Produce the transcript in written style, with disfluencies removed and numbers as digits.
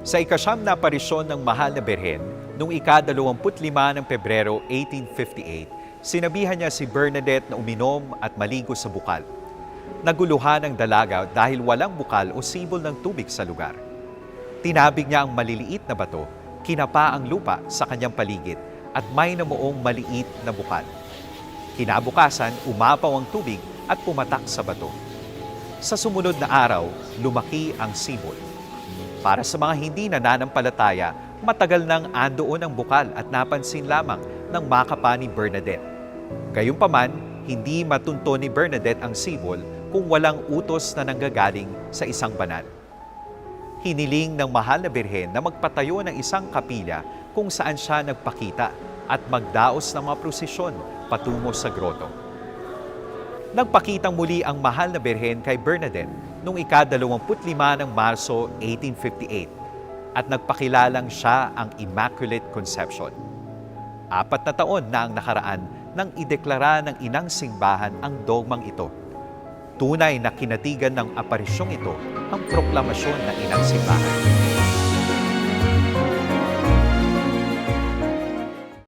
Sa ikasyam na aparisyon ng Mahal na Birhen, noong ika-25 ng Pebrero 1858, sinabihan niya si Bernadette na uminom at maligo sa bukal. Naguluhan ang dalaga dahil walang bukal o sibol ng tubig sa lugar. Tinabig niya ang maliliit na bato, kinapa ang lupa sa kanyang paligid at may namuong maliit na bukal. Kinabukasan, umapaw ang tubig at pumatak sa bato. Sa sumunod na araw, lumaki ang sibol. Para sa mga hindi nananampalataya, matagal nang andoon ang bukal at napansin lamang ng makapa ni Bernadette. Gayunpaman, hindi matunto ni Bernadette ang sibol kung walang utos na nanggagaling sa isang banal. Hiniling ng Mahal na Birhen na magpatayo ng isang kapilya kung saan siya nagpakita at magdaos ng mga prosesyon patungo sa groto. Nagpakitang muli ang Mahal na Birhen kay Bernadette noong ika-25 ng Marso 1858 at nagpakilalang siya ang Immaculate Conception. 4 na taon na ang nakaraan nang ideklara ng inang simbahan ang dogmang ito. Tunay na kinatigan ng aparisyong ito ang proklamasyon ng inang simbahan.